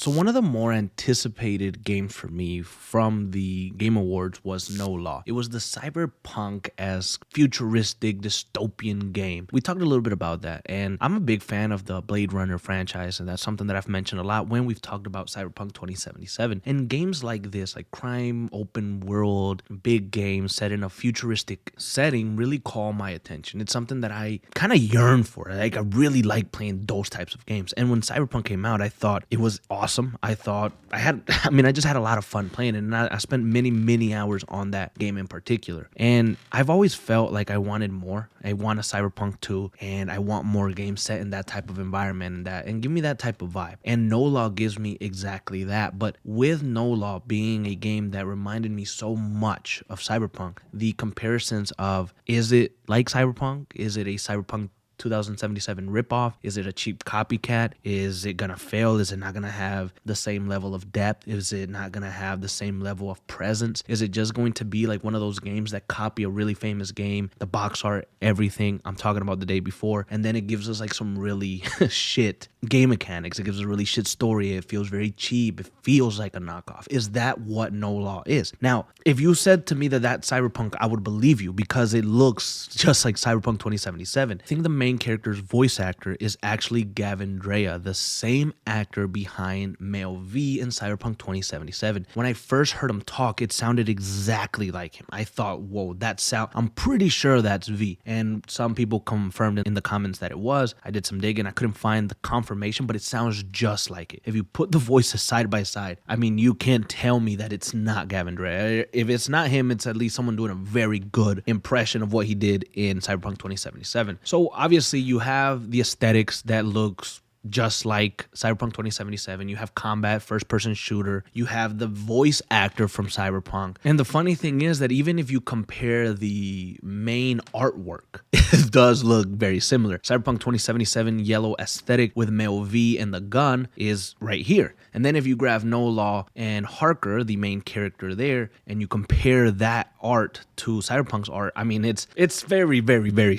So one of the more anticipated games for me from the Game Awards was No Law. It was the Cyberpunk as futuristic dystopian game. We talked a little bit about that, and I'm a big fan of the Blade Runner franchise, and that's something that I've mentioned a lot when we've talked about Cyberpunk 2077. And games like this, like crime, open world, big games set in a futuristic setting, really call my attention. It's something that I kind of yearn for. Like I really like playing those types of games. And when Cyberpunk came out, I thought it was awesome. I thought I just had a lot of fun playing it, and I spent many hours on that game in particular. And I've always felt like I wanted more. I want a Cyberpunk 2, and I want more games set in that type of environment and give me that type of vibe. And No Law gives me exactly that. But with No Law being a game that reminded me so much of Cyberpunk, the comparisons of, is it like Cyberpunk? Is it a Cyberpunk 2077 ripoff? Is it a cheap copycat? Is it gonna fail? Is it not gonna have the same level of depth? Is it not gonna have the same level of presence? Is it just going to be like one of those games that copy a really famous game, the box art, everything? I'm talking about the day before, and then it gives us like some really shit game mechanics. It gives us a really shit story. It feels very cheap. It feels like a knockoff. Is that what No Law is? Now, if you said to me that that's Cyberpunk, I would believe you because it looks just like Cyberpunk 2077. I think the main character's voice actor is actually Gavin Drea, the same actor behind Male V in Cyberpunk 2077. When I first heard him talk, it sounded exactly like him. I thought, whoa, I'm pretty sure that's V. And some people confirmed in the comments that it was. I did some digging. I couldn't find the confirmation, but it sounds just like it. If you put the voices side by side, I mean, you can't tell me that it's not Gavin Drea. If it's not him, it's at least someone doing a very good impression of what he did in Cyberpunk 2077. So obviously you have the aesthetics that looks just like Cyberpunk 2077. You have combat, first-person shooter. You have the voice actor from Cyberpunk. And the funny thing is that even if you compare the main artwork, it does look very similar. Cyberpunk 2077 yellow aesthetic with Male V and the gun is right here. And then if you grab No Law and Harker, the main character there, and you compare that art to Cyberpunk's art, I mean, it's very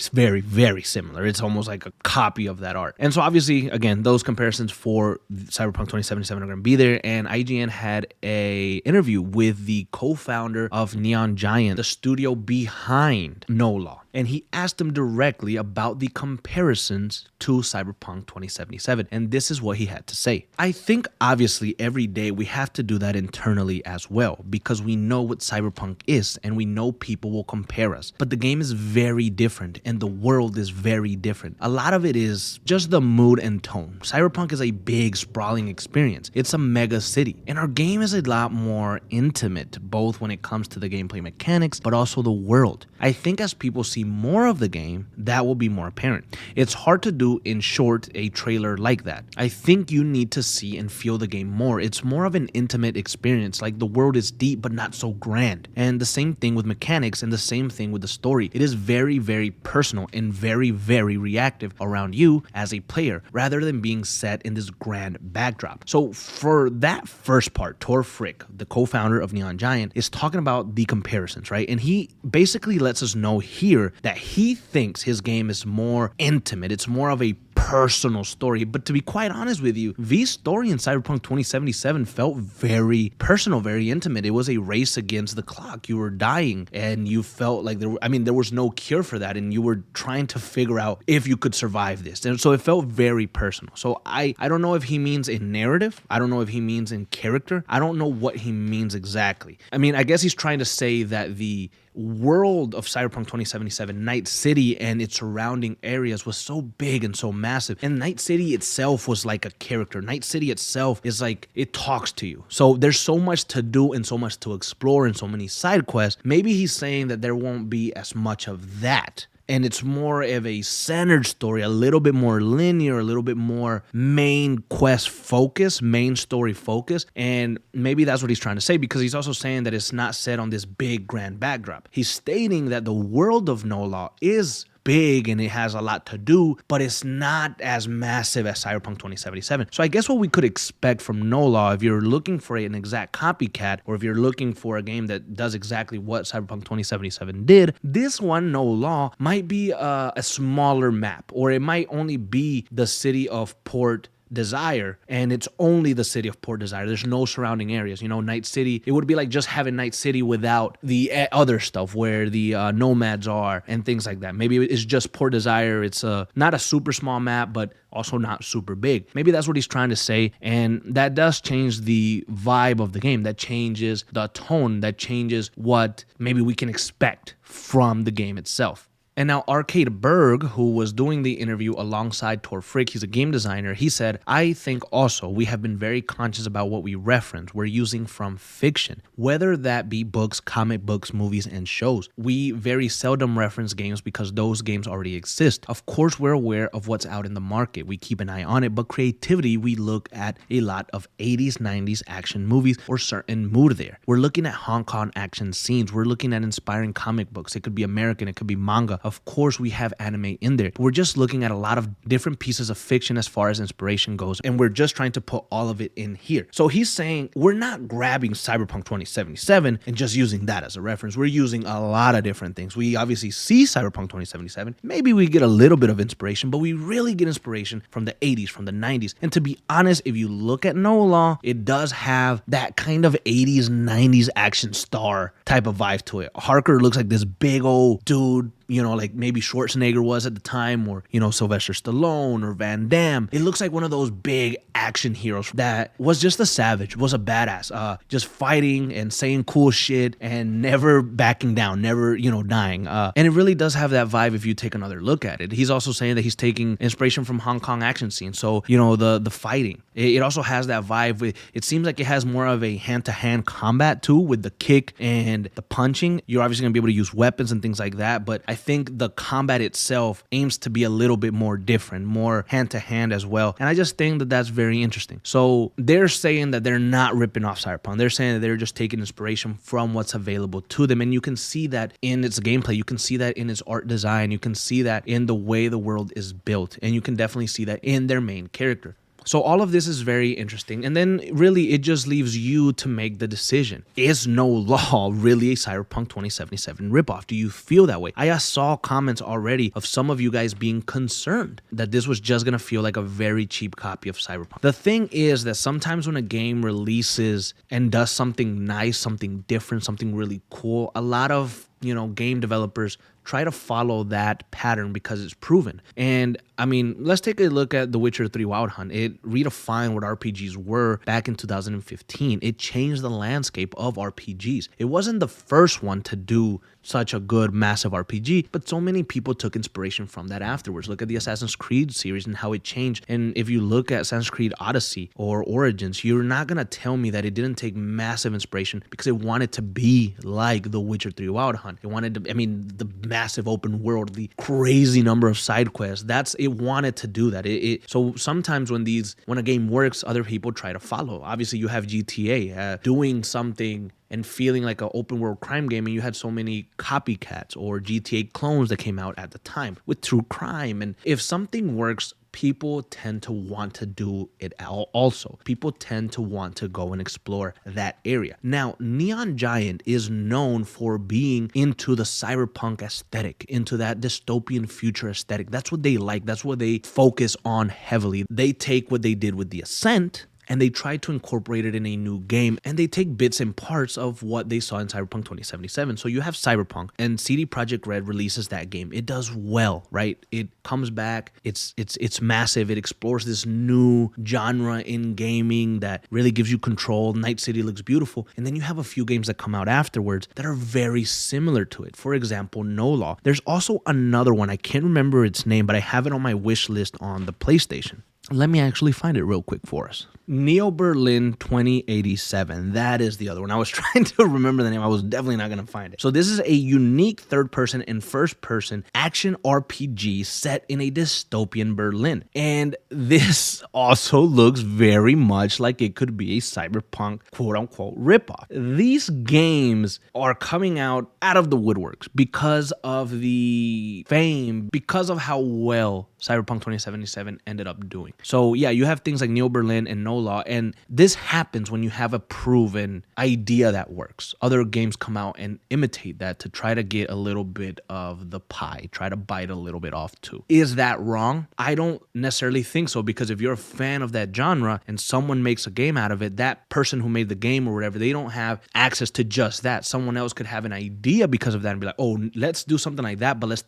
similar. It's almost like a copy of that art. And so obviously, again, those comparisons for Cyberpunk 2077 are going to be there. And IGN had a interview with the co-founder of Neon Giant, the studio behind No Law. And he asked him directly about the comparisons to Cyberpunk 2077. And this is what he had to say. I think obviously every day we have to do that internally as well, because we know what Cyberpunk is and we know people will compare us. But the game is very different and the world is very different. A lot of it is just the mood and tone. Cyberpunk is a big, sprawling experience. It's a mega city. And our game is a lot more intimate, both when it comes to the gameplay mechanics, but also the world. I think as people see more of the game, that will be more apparent. It's hard to do in short a trailer like that. I think you need to see and feel the game more. It's more of an intimate experience, like the world is deep but not so grand. And the same thing with mechanics and the same thing with the story. It is very personal and very reactive around you as a player, rather than being set in this grand backdrop. So for that first part, Tor Frick, the co-founder of Neon Giant, is talking about the comparisons, right? And he basically lets us know here that he thinks his game is more intimate. It's more of a personal story. But to be quite honest with you, V's story in Cyberpunk 2077 felt very personal, very intimate. It was a race against the clock. You were dying and you felt like there was no cure for that, and you were trying to figure out if you could survive this. And so it felt very personal. So I don't know if he means in narrative. I don't know if he means in character. I don't know what he means exactly. I mean, I guess he's trying to say that the world of Cyberpunk 2077, Night City and its surrounding areas was so big and so massive. And Night City itself was like a character. Night City itself is like, it talks to you. So there's so much to do and so much to explore and so many side quests. Maybe he's saying that there won't be as much of that. And it's more of a centered story, a little bit more linear, a little bit more main quest focus, main story focus. And maybe that's what he's trying to say, because he's also saying that it's not set on this big grand backdrop. He's stating that the world of No Law is big and it has a lot to do, but it's not as massive as Cyberpunk 2077. So I guess what we could expect from No Law, if you're looking for an exact copycat, or if you're looking for a game that does exactly what Cyberpunk 2077 did, this one, No Law, might be a smaller map, or it might only be the city of Port Desire, and it's only the city of Port Desire. There's no surrounding areas. Night City, it would be like just having Night City without the other stuff where the nomads are and things like that. Maybe it's just Port Desire. It's not a super small map, but also not super big. Maybe that's what he's trying to say, and that does change the vibe of the game. That changes the tone. That changes what maybe we can expect from the game itself. And now Arcade Berg, who was doing the interview alongside Tor Frick, he's a game designer, he said, I think also we have been very conscious about what we reference. We're using from fiction, whether that be books, comic books, movies, and shows. We very seldom reference games because those games already exist. Of course, we're aware of what's out in the market. We keep an eye on it, but creativity, we look at a lot of 80s, 90s action movies or certain mood there. We're looking at Hong Kong action scenes. We're looking at inspiring comic books. It could be American, it could be manga. Of course, we have anime in there. We're just looking at a lot of different pieces of fiction as far as inspiration goes, and we're just trying to put all of it in here. So he's saying we're not grabbing Cyberpunk 2077 and just using that as a reference. We're using a lot of different things. We obviously see Cyberpunk 2077. Maybe we get a little bit of inspiration, but we really get inspiration from the 80s, from the 90s. And to be honest, if you look at No Law, it does have that kind of 80s, 90s action star type of vibe to it. Harker looks like this big old dude, like maybe Schwarzenegger was at the time, or, Sylvester Stallone or Van Damme. It looks like one of those big action heroes that was just a savage, was a badass, just fighting and saying cool shit and never backing down, never, dying. And it really does have that vibe if you take another look at it. He's also saying that he's taking inspiration from Hong Kong action scenes. So, the fighting. It also has that vibe. It seems like it has more of a hand-to-hand combat too, with the kick and the punching. You're obviously going to be able to use weapons and things like that, but I think the combat itself aims to be a little bit more different, more hand-to-hand as well. And I just think that that's very interesting. So they're saying that they're not ripping off Cyberpunk. They're saying that they're just taking inspiration from what's available to them. And you can see that in its gameplay. You can see that in its art design. You can see that in the way the world is built. And you can definitely see that in their main character. So all of this is very interesting. And then really it just leaves you to make the decision. Is No Law really a Cyberpunk 2077 ripoff? Do you feel that way? I saw comments already of some of you guys being concerned that this was just going to feel like a very cheap copy of Cyberpunk. The thing is that sometimes when a game releases and does something nice, something different, something really cool, a lot of game developers try to follow that pattern because it's proven. And I mean, let's take a look at The Witcher 3 Wild Hunt. It redefined what RPGs were back in 2015. It changed the landscape of RPGs. It wasn't the first one to do such a good, massive RPG, but so many people took inspiration from that afterwards. Look at the Assassin's Creed series and how it changed. And if you look at Assassin's Creed Odyssey or Origins, you're not going to tell me that it didn't take massive inspiration because it wanted to be like The Witcher 3 Wild Hunt. It wanted to, the massive open world, the crazy number of side quests. It wanted to do that. So sometimes when a game works, other people try to follow. Obviously, you have GTA doing something and feeling like an open world crime game, and you had so many copycats or GTA clones that came out at the time with true crime. And if something works, people tend to want to do it also. People tend to want to go and explore that area. Now, Neon Giant is known for being into the cyberpunk aesthetic, into that dystopian future aesthetic. That's what they like. That's what they focus on heavily. They take what they did with The Ascent and they try to incorporate it in a new game, and they take bits and parts of what they saw in Cyberpunk 2077. So you have Cyberpunk, and CD Projekt Red releases that game. It does well, right? It comes back, it's massive, it explores this new genre in gaming that really gives you control. Night City looks beautiful, and then you have a few games that come out afterwards that are very similar to it. For example, No Law. There's also another one, I can't remember its name, but I have it on my wish list on the PlayStation. Let me actually find it real quick for us. Neo Berlin 2087. That is the other one. I was trying to remember the name. I was definitely not going to find it. So this is a unique third-person and first-person action RPG set in a dystopian Berlin. And this also looks very much like it could be a cyberpunk quote-unquote ripoff. These games are coming out of the woodworks because of the fame, because of how well Cyberpunk 2077 ended up doing. So yeah, you have things like Neo Berlin and No No Law, and this happens when you have a proven idea that works. Other games come out and imitate that to try to get a little bit of the pie, try to bite a little bit off too. Is that wrong? I don't necessarily think so, because if you're a fan of that genre and someone makes a game out of it, that person who made the game or whatever, they don't have access to just that. Someone else could have an idea because of that and be like, oh, let's do something like that, but let's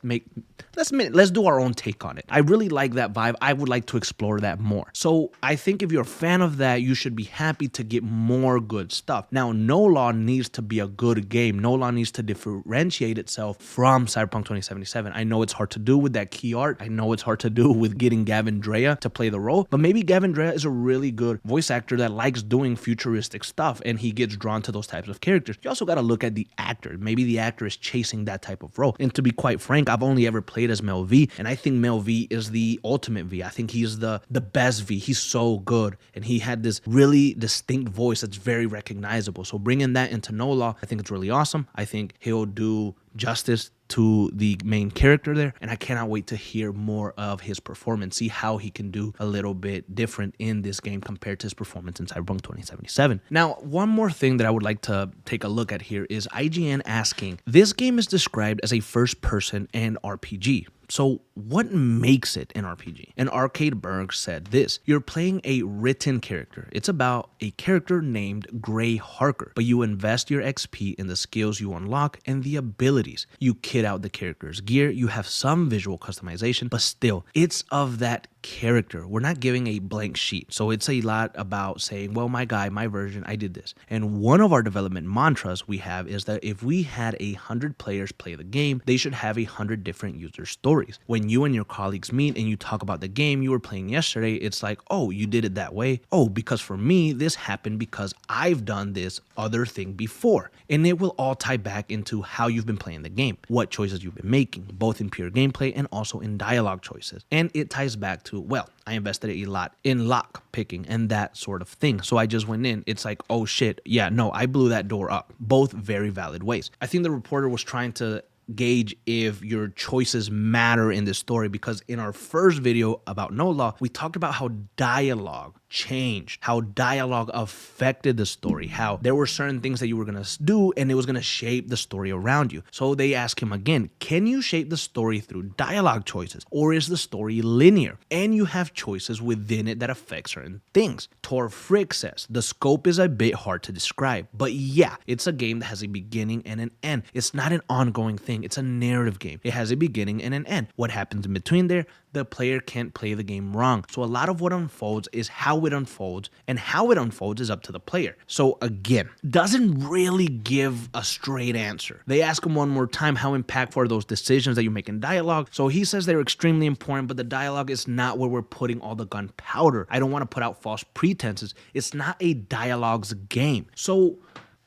do our own take on it. I really like that vibe. I would like to explore that more. So I think if you're a fan of that, you should be happy to get more good stuff. Now, No Law needs to be a good game. No Law needs to differentiate itself from Cyberpunk 2077. I know it's hard to do with that key art. I know it's hard to do with getting Gavin Drea to play the role, but maybe Gavin Drea is a really good voice actor that likes doing futuristic stuff and he gets drawn to those types of characters. You also got to look at the actor. Maybe the actor is chasing that type of role. And to be quite frank, I've only ever played as Mel V, and I think Mel V is the ultimate V. I think he's the best V. He's so good, and he had this really distinct voice that's very recognizable. So bringing that into No Law, I think it's really awesome. I think he'll do justice to the main character there, and I cannot wait to hear more of his performance, see how he can do a little bit different in this game compared to his performance in Cyberpunk 2077. Now, one more thing that I would like to take a look at here is IGN asking, this game is described as a first-person and RPG. So what makes it an RPG? And Arcadeberg said this: you're playing a written character. It's about a character named Gray Harker, but you invest your XP in the skills you unlock and the abilities. You kit out the character's gear, you have some visual customization, but still, it's of that character. We're not giving a blank sheet. So it's a lot about saying, well, my guy, my version, I did this. And one of our development mantras we have is that if we had 100 players play the game, they should have 100 different user stories. When you and your colleagues meet and you talk about the game you were playing yesterday, it's like, oh, you did it that way. Oh, because for me, this happened because I've done this other thing before. And it will all tie back into how you've been playing the game, what choices you've been making, both in pure gameplay and also in dialogue choices. And it ties back to, well, I invested a lot in lock picking and that sort of thing. So I just went in. It's like, oh shit, yeah, no, I blew that door up. Both very valid ways. I think the reporter was trying to gauge if your choices matter in this story, because in our first video about No Law, we talked about how dialogue changed, how dialogue affected the story, how there were certain things that you were going to do and it was going to shape the story around you. So they ask him again, can you shape the story through dialogue choices, or is the story linear and you have choices within it that affect certain things? Tor Frick says the scope is a bit hard to describe, but yeah, it's a game that has a beginning and an end. It's not an ongoing thing. It's a narrative game. It has a beginning and an end. What happens in between there, the player can't play the game wrong. So a lot of what unfolds is how it unfolds, and how it unfolds is up to the player. So again, doesn't really give a straight answer. They ask him one more time, how impactful are those decisions that you make in dialogue? So he says they're extremely important, but the dialogue is not where we're putting all the gunpowder. I don't want to put out false pretenses. It's not a dialogues game. So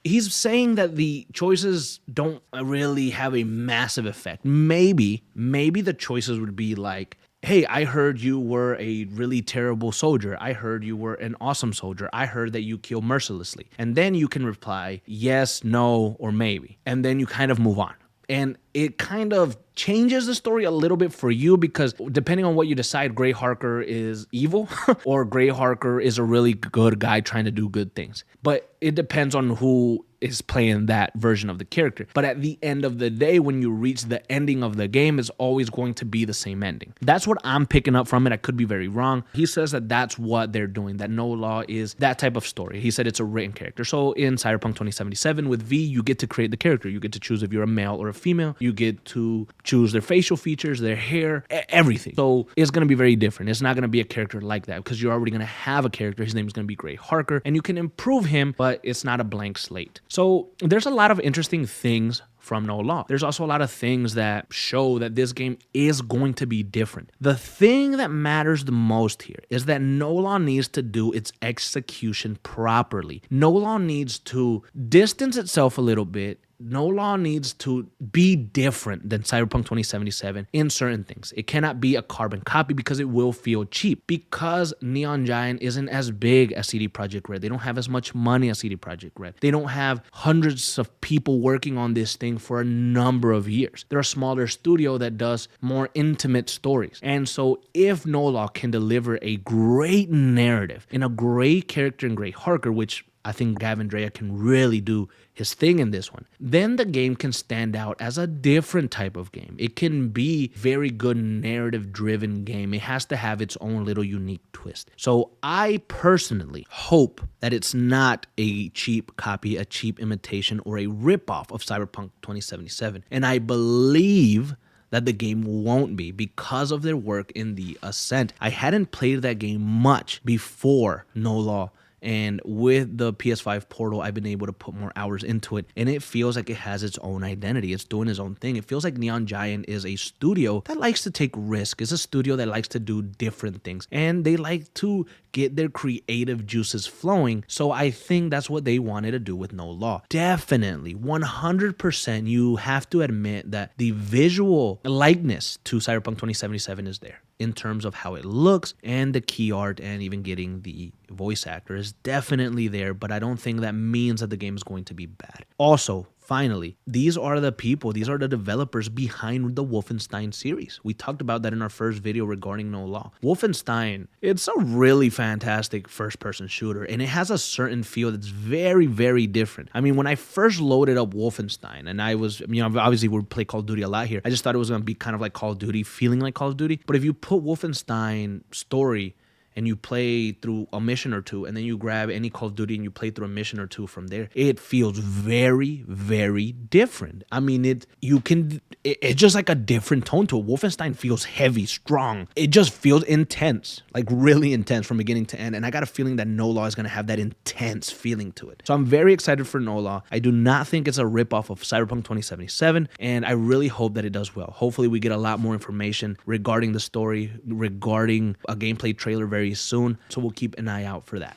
he's saying that the choices don't really have a massive effect. Maybe the choices would be like, hey, I heard you were a really terrible soldier. I heard you were an awesome soldier. I heard that you kill mercilessly. And then you can reply yes, no, or maybe. And then you kind of move on. And it kind of changes the story a little bit for you, because depending on what you decide, Gray Harker is evil or Gray Harker is a really good guy trying to do good things. But it depends on who is playing that version of the character. But at the end of the day, when you reach the ending of the game, it's always going to be the same ending. That's what I'm picking up from it. I could be very wrong. He says that that's what they're doing, that No Law is that type of story. He said it's a written character. So in Cyberpunk 2077 with V, you get to create the character. You get to choose if you're a male or a female. You get to choose their facial features, their hair, everything. So it's going to be very different. It's not going to be a character like that, because you're already going to have a character. His name is going to be Gray Harker, and you can improve him, but it's not a blank slate. So there's a lot of interesting things from No Law. There's also a lot of things that show that this game is going to be different. The thing that matters the most here is that No Law needs to do its execution properly. No Law needs to distance itself a little bit, No Law needs to be different than Cyberpunk 2077 in certain things. It cannot be a carbon copy because it will feel cheap. Because Neon Giant isn't as big as CD Projekt Red. They don't have as much money as CD Projekt Red. They don't have hundreds of people working on this thing for a number of years. They're a smaller studio that does more intimate stories. And so if No Law can deliver a great narrative and a great character in Gray Harker, which I think Gavin Drea can really do his thing in this one, then the game can stand out as a different type of game. It can be very good narrative-driven game. It has to have its own little unique twist. So I personally hope that it's not a cheap copy, a cheap imitation, or a ripoff of Cyberpunk 2077. And I believe that the game won't be because of their work in The Ascent. I hadn't played that game much before No Law, and with the PS5 Portal, I've been able to put more hours into it, and it feels like it has its own identity. It's doing its own thing. It feels like Neon Giant is a studio that likes to take risks. It's a studio that likes to do different things, and they like to get their creative juices flowing. So I think that's what they wanted to do with No Law. Definitely, 100%, you have to admit that the visual likeness to Cyberpunk 2077 is there in terms of how it looks, and the key art, and even getting the voice actor is definitely there, but I don't think that means that the game is going to be bad. Also, finally, these are the developers behind the Wolfenstein series. We talked about that in our first video regarding No Law. Wolfenstein, it's a really fantastic first-person shooter, and it has a certain feel that's very, very different. I mean, when I first loaded up Wolfenstein, and I was, obviously we play Call of Duty a lot here, I just thought it was going to be kind of like Call of Duty, feeling like Call of Duty. But if you put Wolfenstein story and you play through a mission or two, and then you grab any Call of Duty and you play through a mission or two from there, it feels very, very different. I mean, it's just like a different tone to it. Wolfenstein feels heavy, strong. It just feels intense, like really intense from beginning to end. And I got a feeling that No Law is going to have that intense feeling to it. So I'm very excited for No Law. I do not think it's a ripoff of Cyberpunk 2077, and I really hope that it does well. Hopefully we get a lot more information regarding the story, regarding a gameplay trailer very soon, so we'll keep an eye out for that.